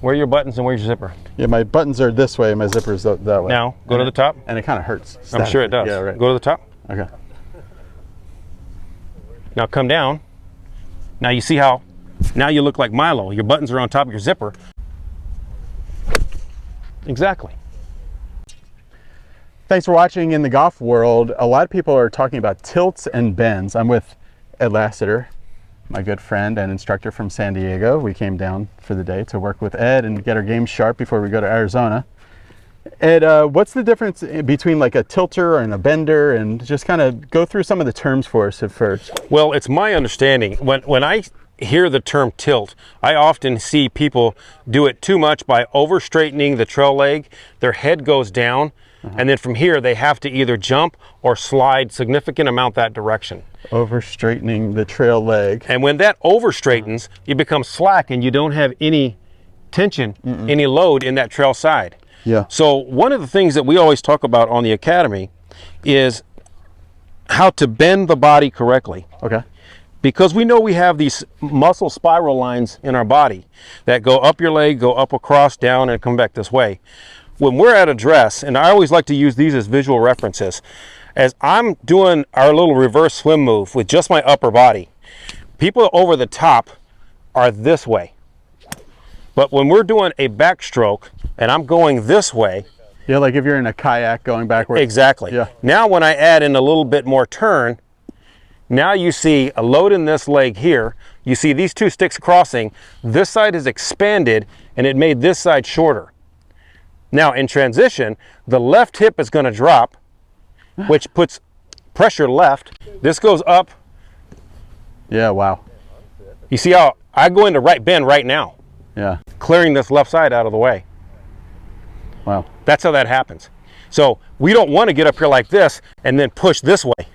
Where are your buttons and where's your zipper? Yeah, my buttons are this way, my zipper's that way. Now, go to the top. And it kind of hurts. I'm sure it does. Yeah, right. Go to the top. Okay. Now come down. Now you see how, now you look like Milo. Your buttons are on top of your zipper. Exactly. Thanks for watching In the Golf World. A lot of people are talking about tilts and bends. I'm with Ed Lasater, my good friend and instructor from San Diego. We came down for the day to work with Ed and get our game sharp before we go to Arizona. Ed, what's the difference between like a tilter and a bender, and just kind of go through some of the terms for us at first? Well, it's my understanding, when I hear the term tilt, I often see people do it too much by over straightening the trail leg. Their head goes down, and then from here they have to either jump or slide significant amount that direction. Over straightening the trail leg. And when that over straightens, you become slack and you don't have any tension, any load in that trail side. Yeah. So one of the things that we always talk about on the academy is how to bend the body correctly. Okay. Because we know we have these muscle spiral lines in our body that go up your leg, go up across, down, and come back this way. When we're at address, and I always like to use these as visual references, as I'm doing our little reverse swim move with just my upper body, people over the top are this way. But when we're doing a backstroke and I'm going this way. Yeah, like if you're in a kayak going backwards. Exactly. Yeah. Now when I add in a little bit more turn, now you see a load in this leg here. You see these two sticks crossing. This side is expanded and it made this side shorter. Now in transition, the left hip is going to drop, which puts pressure left. This goes up. Yeah, wow. You see how I go into right bend right now. Yeah. Clearing this left side out of the way. Wow. That's how that happens. So we don't want to get up here like this and then push this way,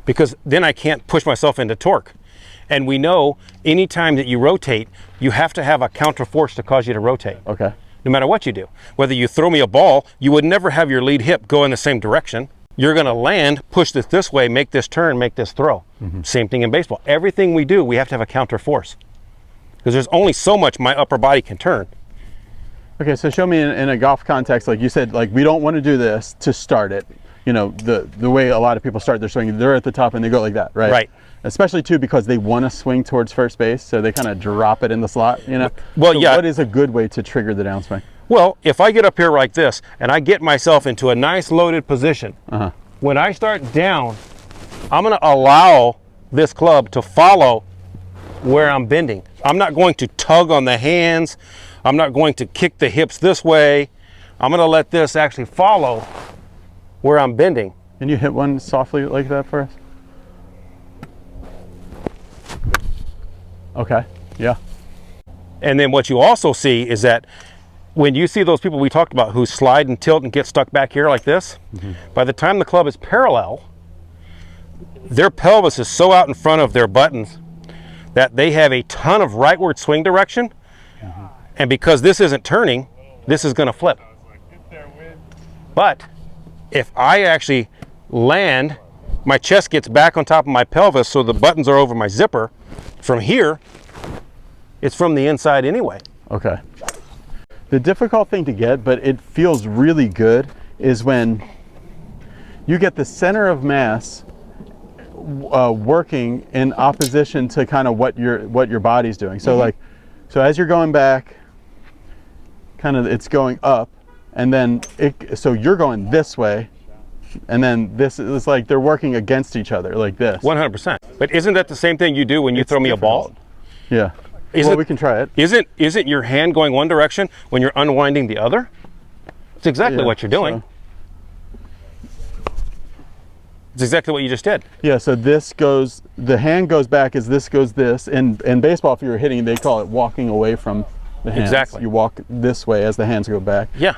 because then I can't push myself into torque. And we know anytime that you rotate, you have to have a counter force to cause you to rotate. Okay. No matter what you do. Whether you throw me a ball, you would never have your lead hip go in the same direction. You're going to land, push this way, make this turn, make this throw. Same thing in baseball. Everything we do, we have to have a counter force, because there's only so much my upper body can turn. Okay, so show me in a golf context, like you said, like we don't want to do this to start it. You know, the way a lot of people start their swing, they're at the top and they go like that, right? Right. Especially too because they want to swing towards first base, so they kind of drop it in the slot, you know? Well, so yeah. What is a good way to trigger the downswing? Well, if I get up here like this and I get myself into a nice loaded position, when I start down, I'm going to allow this club to follow where I'm bending. I'm not going to tug on the hands. I'm not going to kick the hips this way. I'm going to let this actually follow where I'm bending. Can you hit one softly like that for us? Okay, yeah. And then what you also see is that when you see those people we talked about who slide and tilt and get stuck back here like this, by the time the club is parallel, their pelvis is so out in front of their buttons that they have a ton of rightward swing direction. And because this isn't turning, this is going to flip. But if I actually land, my chest gets back on top of my pelvis so the buttons are over my zipper. From here, it's from the inside anyway. Okay. The difficult thing to get, but it feels really good, is when you get the center of mass working in opposition to kind of what your body's doing. So like, so as you're going back, kind of it's going up, and then so you're going this way, and then this is like they're working against each other like this. 100%. But isn't that the same thing you do when you throw me a ball? Yeah. Well, we can try it. Isn't your hand going one direction when you're unwinding the other? It's exactly what you're doing. It's exactly what you just did. Yeah, so this goes, the hand goes back as this goes this. In baseball, if you were hitting, they call it walking away from the hands. Exactly. You walk this way as the hands go back. Yeah.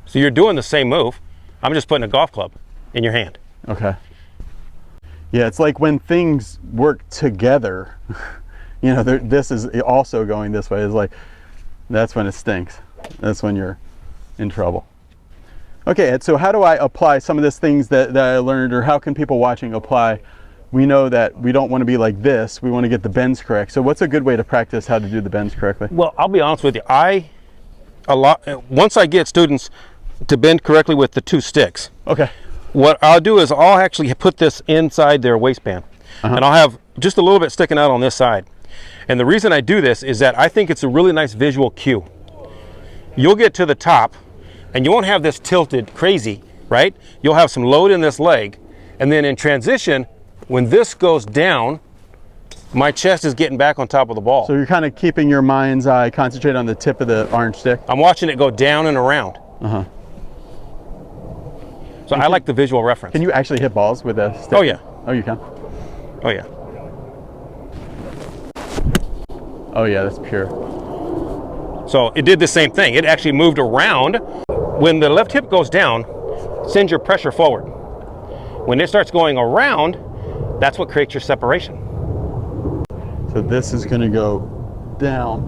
So you're doing the same move. I'm just putting a golf club in your hand. Okay. Yeah, it's like when things work together, you know, this is also going this way. It's like, that's when it stinks. That's when you're in trouble. Okay, Ed, so how do I apply some of these things that I learned, or how can people watching apply we know that we don't want to be like this. We want to get the bends correct. So what's a good way to practice how to do the bends correctly? Well, I'll be honest with you. Once I get students to bend correctly with the 2 sticks, Okay. what I'll do is I'll actually put this inside their waistband, and I'll have just a little bit sticking out on this side. And the reason I do this is that I think it's a really nice visual cue. You'll get to the top, and you won't have this tilted crazy, right? You'll have some load in this leg, and then in transition, when this goes down, my chest is getting back on top of the ball. So you're kind of keeping your mind's eye concentrated on the tip of the orange stick? I'm watching it go down and around. Uh-huh. So I like the visual reference. Can you actually hit balls with a stick? Oh, yeah. Oh, you can? Oh, yeah. Oh, yeah, that's pure. So it did the same thing. It actually moved around. When the left hip goes down, send your pressure forward. When it starts going around, that's what creates your separation. So this is going to go down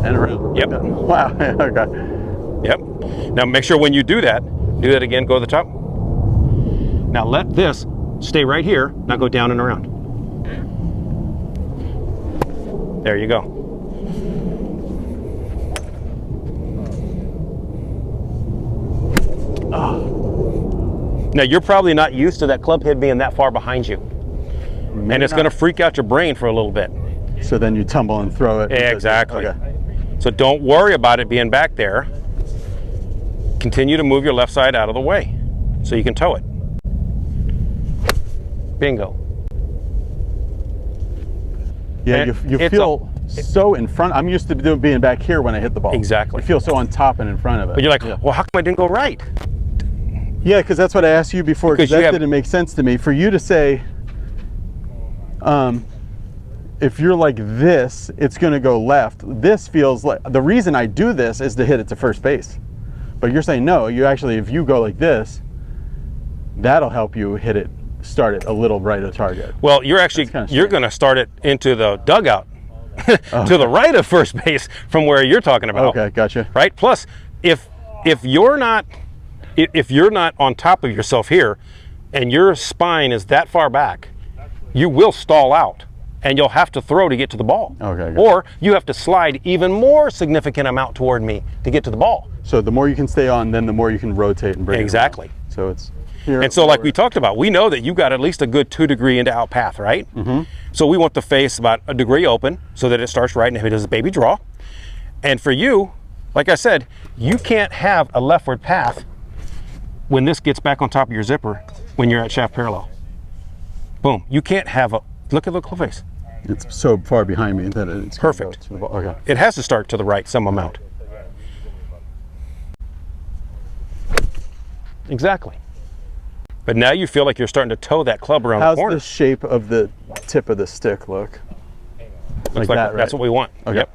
and around. Yep. Wow. Okay. Yep. Now make sure when you do that again, go to the top. Now let this stay right here, not go down and around. There you go. Now you're probably not used to that club head being that far behind you. Maybe and it's going to freak out your brain for a little bit. So then you tumble and throw it. Exactly. Okay. So don't worry about it being back there. Continue to move your left side out of the way so you can tow it. Bingo. Yeah, And you feel so in front. I'm used to being back here when I hit the ball. Exactly. You feel so on top and in front of it. But you're like, well, how come I didn't go right? Yeah, because that's what I asked you before, because that didn't make sense to me. For you to say, if you're like this, it's going to go left. This feels like, the reason I do this is to hit it to first base. But you're saying, no, you actually, if you go like this, that'll help you hit it, start it a little right of target. Well, you're actually, you're going to start it into the dugout to the right of first base from where you're talking about. Okay, gotcha. Right? Plus, if you're not on top of yourself here and your spine is that far back, you will stall out and you'll have to throw to get to the ball. Okay. Or you have to slide even more significant amount toward me to get to the ball. So the more you can stay on, then the more you can rotate and bring Exactly. it around. So it's here. And so like we talked about, we know that you got at least a good 2 degree into out path, right? Mm-hmm. So we want the face about a degree open so that it starts right and if it does a baby draw. And for you, like I said, you can't have a leftward path when this gets back on top of your zipper when you're at shaft parallel. Boom. You can't have a, look at the club face. It's so far behind me that it's perfect. To the ball. Okay. It has to start to the right some amount. Exactly. But now you feel like you're starting to tow that club around the corner. How's the shape of the tip of the stick look? Looks like that, right? That's what we want. Okay. Yep.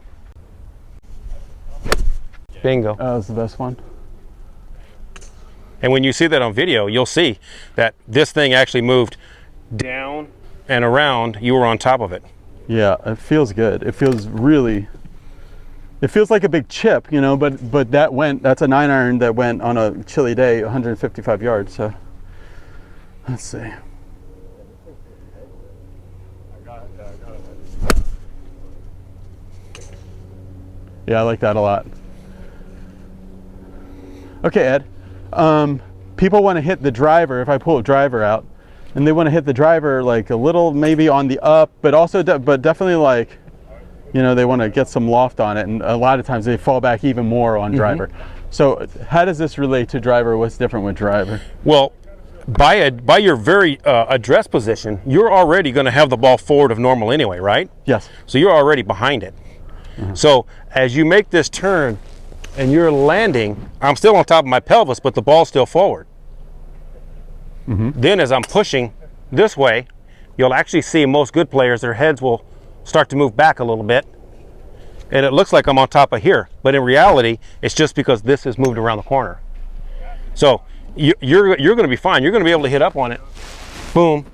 Bingo. That was the best one. And when you see that on video, you'll see that this thing actually moved down and around. You were on top of it. Yeah, it feels good. It feels really, it feels like a big chip, you know, but that's a 9-iron that went on a chilly day, 155 yards. So let's see. Yeah, I like that a lot. Okay, Ed. People want to hit the driver, if I pull a driver out, and they want to hit the driver like a little maybe on the up, but also but definitely like, you know, they want to get some loft on it, and a lot of times they fall back even more on driver. So how does this relate to driver? What's different with driver? Well, by your very address position, you're already going to have the ball forward of normal anyway, right? Yes. So you're already behind it. So as you make this turn and you're landing, I'm still on top of my pelvis, but the ball's still forward. Then as I'm pushing this way, you'll actually see most good players, their heads will start to move back a little bit. And it looks like I'm on top of here, but in reality, it's just because this has moved around the corner. So you're going to be fine. You're going to be able to hit up on it. Boom.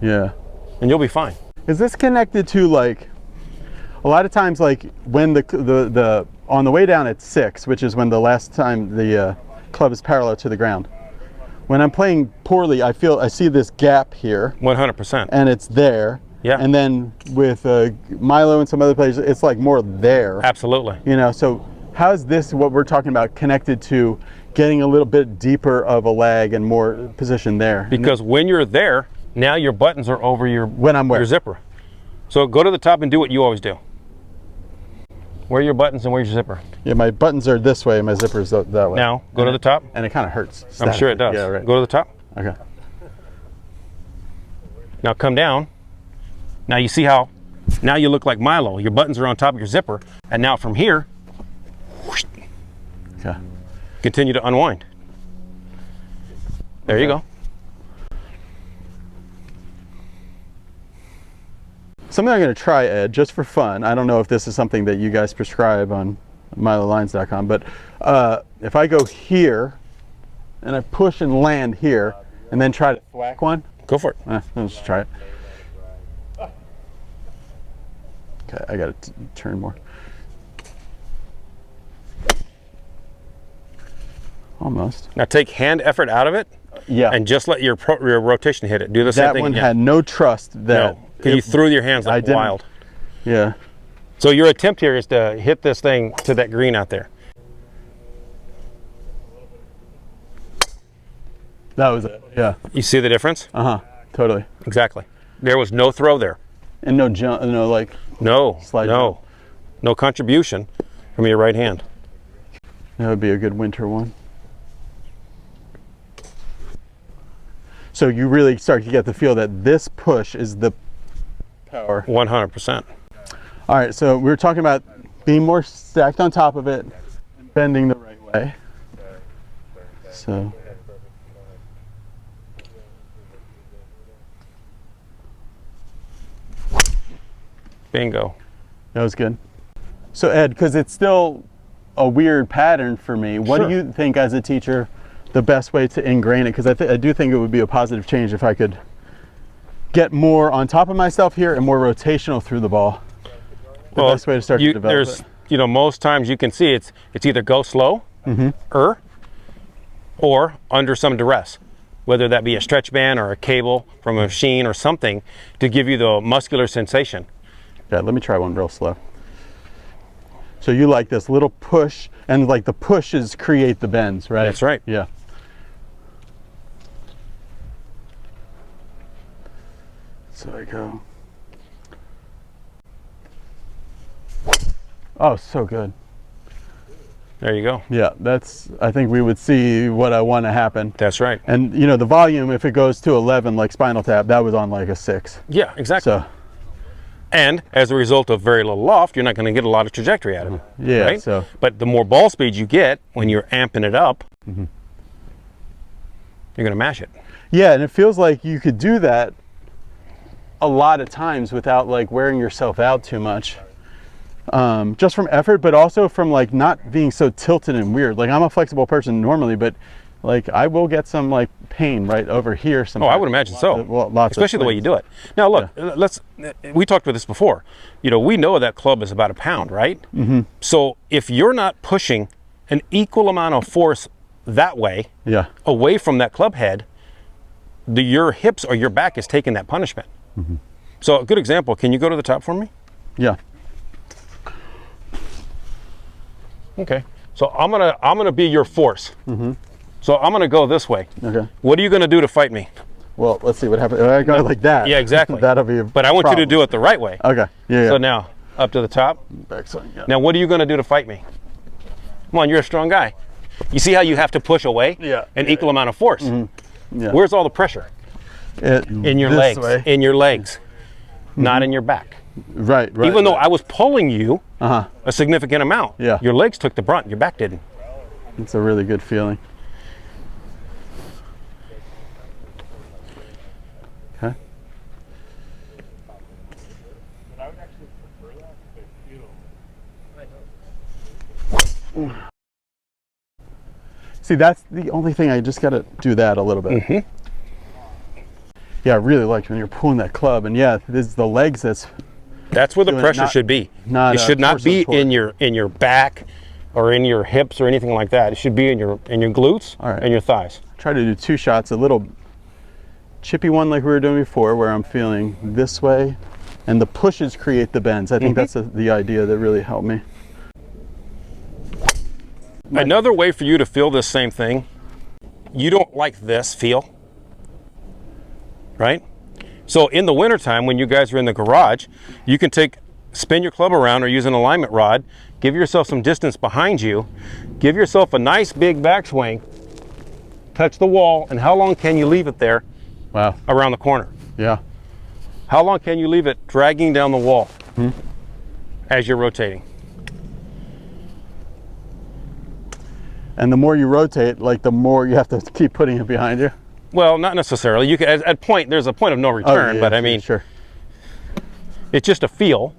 Yeah. And you'll be fine. Is this connected to like, a lot of times like when the on the way down at 6, which is when the last time the club is parallel to the ground, when I'm playing poorly, I see this gap here, 100%. and it's there. Yeah. And then with Milo and some other players, it's like more there. Absolutely. You know, so how's this, what we're talking about, connected to getting a little bit deeper of a lag and more position there? Because when you're there, now your buttons are over your, When I'm where? your zipper. So go to the top and do what you always do. Where are your buttons and where's your zipper? Yeah, my buttons are this way, my zipper's that way. Now, go to the top. And it kind of hurts. I'm sure it does. Yeah, right. Go to the top. Okay. Now come down. Now you see how, now you look like Milo. Your buttons are on top of your zipper. And now from here, whoosh, Okay. continue to unwind. There you go. Something I'm going to try, Ed, just for fun. I don't know if this is something that you guys prescribe on milolines.com, but if I go here and I push and land here and then try to thwack one. Go for it. Let's try it. Okay, I got to turn more. Almost. Now take hand effort out of it. Yeah. And just let your rotation hit it. Do the same That thing one again. had no trust that. No, because you threw your hands like didn't. wild. Yeah. So your attempt here is to hit this thing to that green out there. That was it. Yeah. You see the difference? Totally. Exactly. There was no throw there. And no jump, no like. No, Slide no, no contribution from your right hand. That would be a good winter one. So you really start to get the feel that this push is the power. 100%. All right, so we were talking about being more stacked on top of it, bending the right way. So. Bingo. That was good. So Ed, because it's still a weird pattern for me, what Sure. do you think as a teacher the best way to ingrain it? Because I do think it would be a positive change if I could get more on top of myself here and more rotational through the ball. The best way to start to develop it. You know, most times you can see it's either go slow, or under some duress, whether that be a stretch band or a cable from a machine or something to give you the muscular sensation. Yeah, let me try one real slow. So you like this little push, and like the pushes create the bends, right? That's right. Yeah. So I go. Oh, so good. There you go. Yeah, I think we would see what I want to happen. That's right. And you know, the volume, if it goes to 11 like Spinal Tap, that was on like a 6. Yeah, exactly. So. And as a result of very little loft, you're not going to get a lot of trajectory out of it. Yeah, right? so. But the more ball speed you get when you're amping it up, you're going to mash it. Yeah, and it feels like you could do that a lot of times without like wearing yourself out too much. Just from effort, but also from like not being so tilted and weird. Like I'm a flexible person normally, but like I will get some like pain right over here sometimes. Oh, I would imagine so. Especially the way you do it. Now look, we talked about this before. You know, we know that club is about a pound, right? So if you're not pushing an equal amount of force that way, away from that club head, your hips or your back is taking that punishment. So a good example, can you go to the top for me? Yeah. Okay. So I'm gonna be your force. So I'm gonna go this way. Okay. What are you gonna do to fight me? Well, let's see what happens. I go like that. Yeah, exactly. That'll be. But I want you to do it the right way. Okay. Yeah. So now up to the top. Excellent. Yeah. Now what are you gonna do to fight me? Come on, you're a strong guy. You see how you have to push away? Yeah. An equal amount of force. Yeah. Where's all the pressure? In your legs. Way. In your legs, not in your back. Right. Even though I was pulling you a significant amount, your legs took the brunt, your back didn't. It's a really good feeling. Okay. See, that's the only thing. I just got to do that a little bit. Yeah, I really like when you're pulling that club, and yeah, this is the legs. That's where the pressure should be. It should not be in your back or in your hips or anything like that. It should be in your glutes and your thighs. try to do 2 shots, a little chippy one like we were doing before, where I'm feeling this way, and the pushes create the bends. I think that's the idea that really helped me. Another way for you to feel this same thing, you don't like this feel, right? So in the wintertime, when you guys are in the garage, you can spin your club around or use an alignment rod, give yourself some distance behind you, give yourself a nice big backswing, touch the wall, and how long can you leave it there? Wow. Around the corner? Yeah. How long can you leave it dragging down the wall as you're rotating? And the more you rotate, like the more you have to keep putting it behind you. Well, not necessarily. You can there's a point of no return, but I mean, sure. It's just a feel.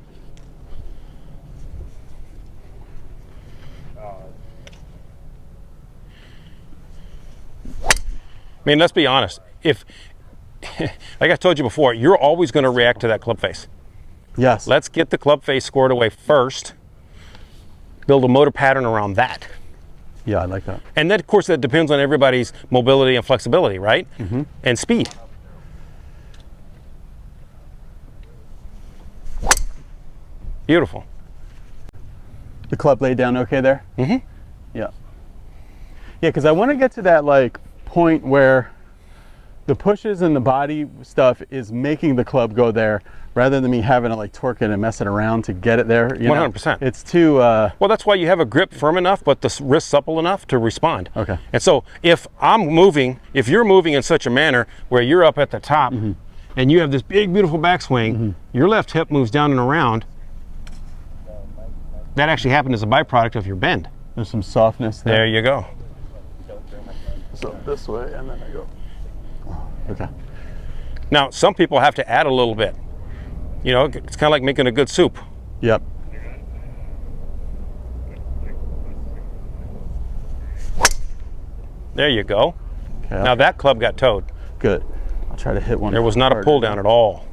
I mean, let's be honest. If, like I told you before, you're always going to react to that club face. Yes. Let's get the club face scored away first. Build a motor pattern around that. Yeah, I like that. And then, of course, that depends on everybody's mobility and flexibility, right? And speed. Beautiful. The club laid down okay there? Yeah. Yeah, because I want to get to that like point where the pushes and the body stuff is making the club go there, rather than me having to like torque it and mess it around to get it there. 100%. It's too well, that's why you have a grip firm enough but the wrist supple enough to respond. Okay. And so if you're moving in such a manner where you're up at the top and you have this big beautiful backswing, your left hip moves down and around, that actually happened as a byproduct of your bend. There's some softness there. There you go. So this way, and then I go. Okay. Now, some people have to add a little bit. You know, it's kind of like making a good soup. Yep. There you go. Okay. Now that club got towed. Good. I'll try to hit one. There was not a pull down at all.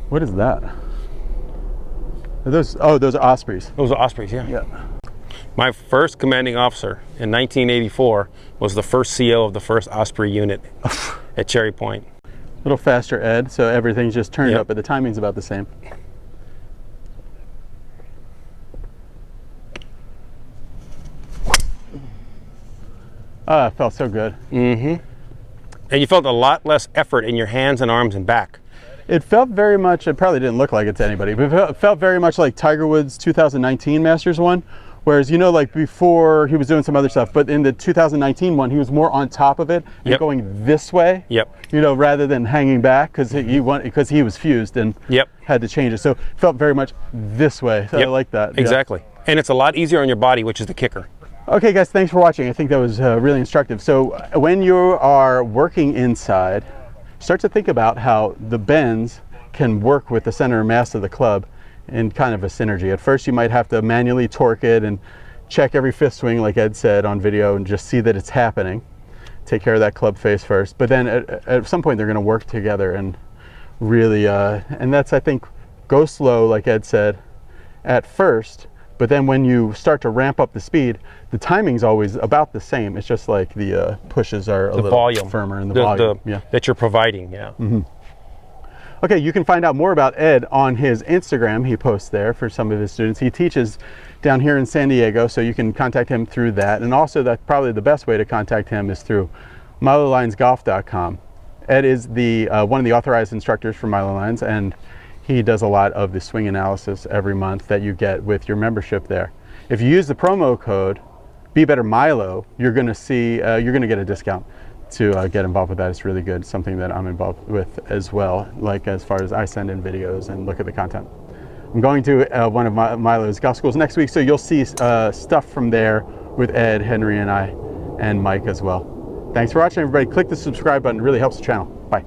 What is that? Are those are Ospreys. Those are Ospreys, yeah. Yeah. My first commanding officer in 1984 was the first CO of the first Osprey unit at Cherry Point. A little faster, Ed, so everything's just turned Yep. up, but the timing's about the same. Ah, it felt so good. And you felt a lot less effort in your hands and arms and back. It felt very much, it probably didn't look like it to anybody, but it felt very much like Tiger Woods' 2019 Masters one. Whereas, you know, like before he was doing some other stuff, but in the 2019 one, he was more on top of it and going this way. Yep. You know, rather than hanging back because he was fused and had to change it. So it felt very much this way. So I like that. Exactly. And it's a lot easier on your body, which is the kicker. Okay, guys, thanks for watching. I think that was really instructive. So when you are working inside, start to think about how the bends can work with the center of mass of the club in kind of a synergy. At first you might have to manually torque it and check every fifth swing like Ed said on video and just see that it's happening. Take care of that club face first, but then at some point they're going to work together and really and that's, I think, go slow like Ed said at first, but then when you start to ramp up the speed, the timing's always about the same. It's just like the pushes are a little volume. Firmer in the volume that you're providing. Okay, you can find out more about Ed on his Instagram. He posts there for some of his students. He teaches down here in San Diego, so you can contact him through that. And also, that's probably the best way to contact him is through milolinesgolf.com. Ed is the one of the authorized instructors for Milo Lines, and he does a lot of the swing analysis every month that you get with your membership there. If you use the promo code BeBetterMilo, you're going to see you're going to get a discount to get involved with that. It's really good. Something that I'm involved with as well, like as far as I send in videos and look at the content. I'm going to one of Milo's golf schools next week, so you'll see stuff from there with Ed, Henry, and I, and Mike as well. Thanks for watching, everybody. Click the subscribe button. It really helps the channel. Bye.